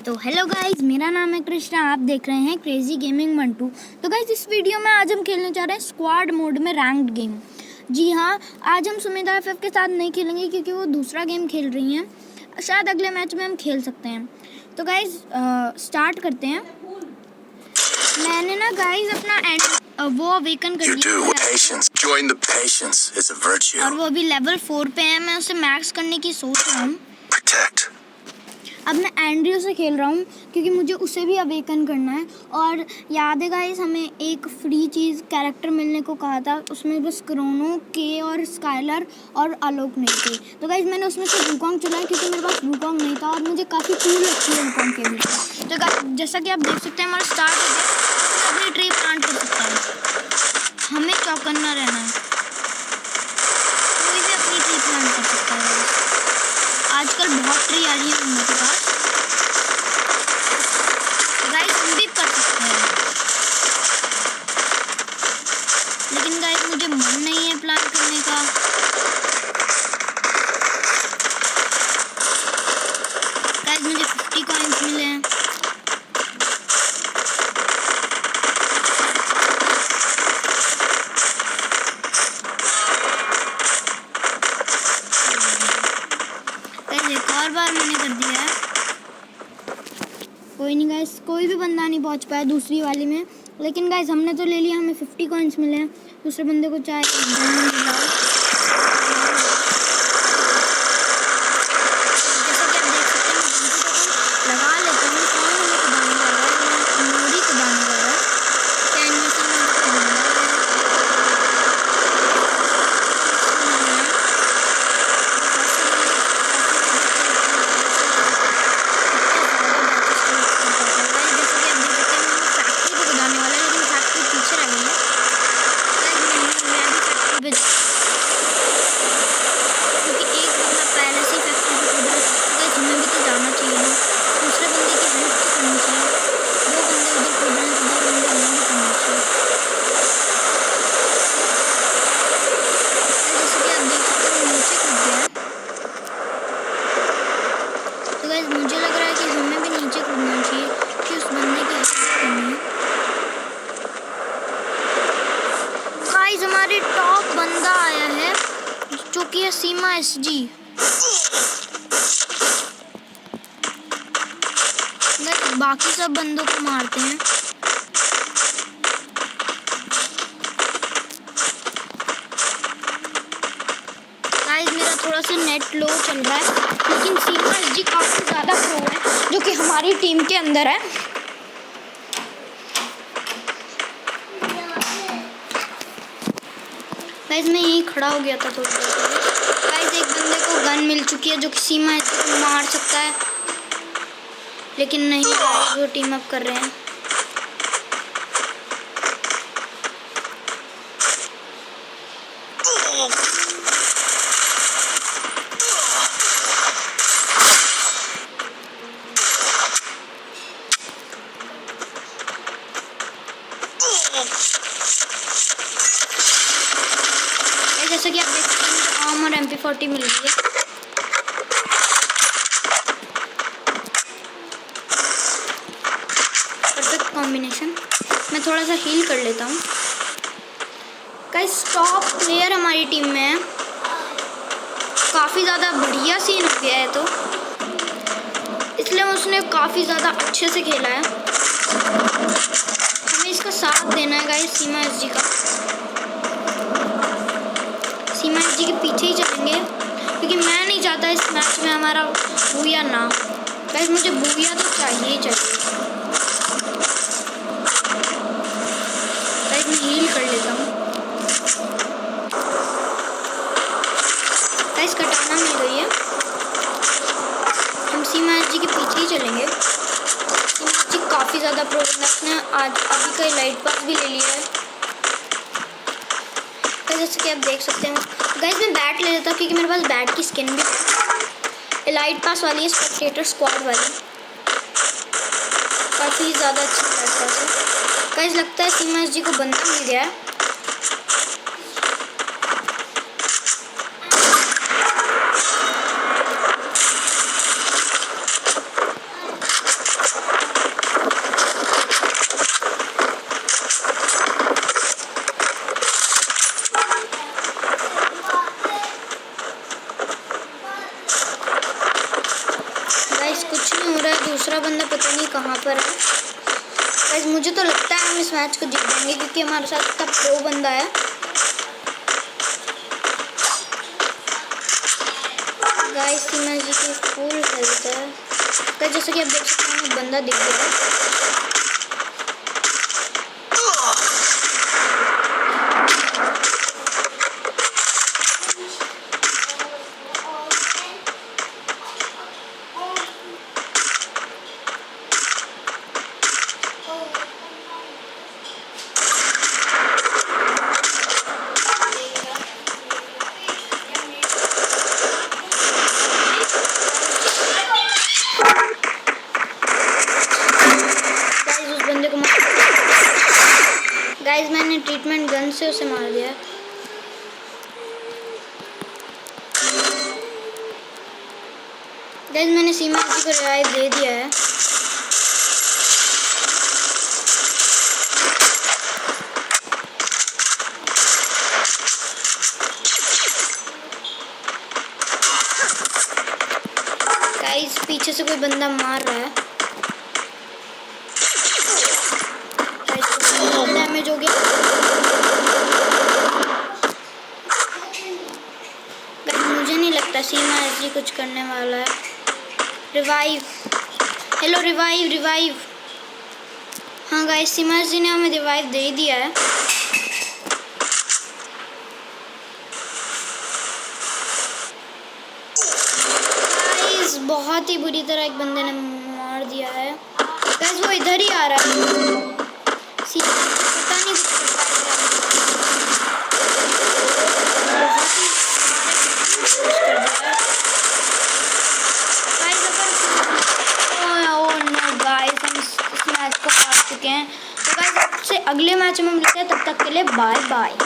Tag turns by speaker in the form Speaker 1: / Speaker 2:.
Speaker 1: तो hello guys, मेरा नाम है कृष्णा। आप देख रहे हैं क्रेजी गेमिंग 1-2। तो गाइज इस वीडियो में आज हम खेलने जा रहे हैं स्क्वाड मोड में रैंक्ड गेम। जी हाँ, आज हम सुमिता एफएफ के साथ नहीं खेलेंगे क्योंकि वो दूसरा गेम खेल रही हैं। शायद अगले मैच में हम खेल सकते हैं। तो गाइज स्टार्ट करते हैं। मैंने ना गाइज अपना वो अवेकन कर दिया और वो अभी लेवल 4 पे है। मैं उसे मैक्स करने की सोच रहा हूँ। अब मैं एंड्रयू से खेल रहा हूँ क्योंकि मुझे उसे भी अवेकन करना है। और याद है गाइस, हमें एक फ्री चीज़ कैरेक्टर मिलने को कहा था, उसमें बस क्रोनो के और स्काइलर और आलोक नहीं थे। तो गाइस मैंने उसमें से वुकोंग चुना है क्योंकि मेरे पास वुकोंग नहीं था और मुझे काफ़ी कूल लगती है वुकोंग के भी। तो गाइस जैसा कि आप देख सकते हैं, हमारा स्टार्ट हो गया। अपनी ट्री प्लांट कर सकता है, हमें चौकन्ना रहना है। कोई भी अपनी ट्री प्लांट कर सकता है। आजकल बहुत ट्री आ रही है हम लोग के पास। गाइस हम भी कर सकते हैं, लेकिन गाइस मुझे मन नहीं है प्लान करने का। गाइस मुझे 50 कॉइंस मिले हैं। एक और बार मैंने कर दिया है। कोई नहीं गाइस, कोई भी बंदा नहीं पहुंच पाया दूसरी वाली में, लेकिन गाइस हमने तो ले लिया। हमें 50 कॉइंस मिले हैं। दूसरे बंदे को चाहे लगा लेते हैं। मुझे लग रहा है कि हमें भी नीचे कूदना चाहिए कि उस बंदे की हेल्प करनी है। गाइस हमारे टॉप बंदा आया है जो कि है सीमा एसजी। बाकी सब बंदों को मारते हैं। गाइस मेरा थोड़ा सा नेट लो चल रहा है, लेकिन सीमा एसजी काफी ज्यादा प्रो है जो कि हमारी टीम के अंदर है। गाइस मैं यहीं खड़ा हो गया था थोड़ी देर पहले। गाइस एक बंदे को गन मिल चुकी है जो कि सीमा एसजी को मार सकता है, लेकिन नहीं गाइस वो टीम अप कर रहे हैं। जैसा कि आप देख सकते हैं आर्म और MP40 मिल रही है। Perfect combination. मैं थोड़ा सा हील कर लेता हूँ। गाइस टॉप प्लेयर हमारी टीम में है। काफ़ी ज़्यादा बढ़िया सीन हो गया है, तो इसलिए उसने काफ़ी ज़्यादा अच्छे से खेला है। हमें इसका साथ देना है गाइस सीमा एसजी का। सीमा एसजी के पीछे ही चलेंगे क्योंकि मैं नहीं चाहता इस मैच में हमारा बूया ना। गाइस मुझे बूया तो चाहिए ही चाहिए। गाइस मैं हील कर लेता हूँ। गाइस कटाना मिल गई है। हम सीमा एसजी के पीछे ही चलेंगे। सीमा एसजी काफ़ी ज़्यादा प्रो ने आज अभी का लाइट पास भी ले लिया है। जैसे कि आप देख सकते हैं। गाइस मैं बैट ले लेता क्योंकि मेरे पास बैट की स्किन भी है। लाइट पास वाली है, स्पेक्टेटर स्क्वाड वाली। काफ़ी ज़्यादा अच्छी बैट पास है। गाइस लगता है सीमा एसजी को बंदा मिल गया है। कुछ नहीं हो रहा है, दूसरा बंदा पता नहीं कहाँ पर है। गाइस मुझे तो लगता है हम इस मैच को जीत जाएंगे क्योंकि हमारे साथ इतना प्रो बंदा है। गाइस सीमा जी की फुल हेल्थ है। गाइस जैसे कि आप देख सकते हैं बंदा दिख गया है। गाइस मैंने ट्रीटमेंट गन से उसे मार दिया। गाइस मैंने सीमा जी को रिवाइव दे दिया है। गाइस पीछे से कोई बंदा मार रहा है। डैमेज हो गया। मुझे नहीं लगता सीमा जी कुछ करने वाला है। Revive, hello revive revive. हाँ गाइस सीमा जी ने हमें रिवाइव दे दिया है। गाइस बहुत ही बुरी तरह एक बंदे ने मार दिया है। गाइस वो इधर ही आ रहा है। पता नहीं गाइस हम इस मैच को हार चुके हैं। तो गाइस आपसे अगले मैच में मिलते हैं, तब तक के लिए बाय बाय।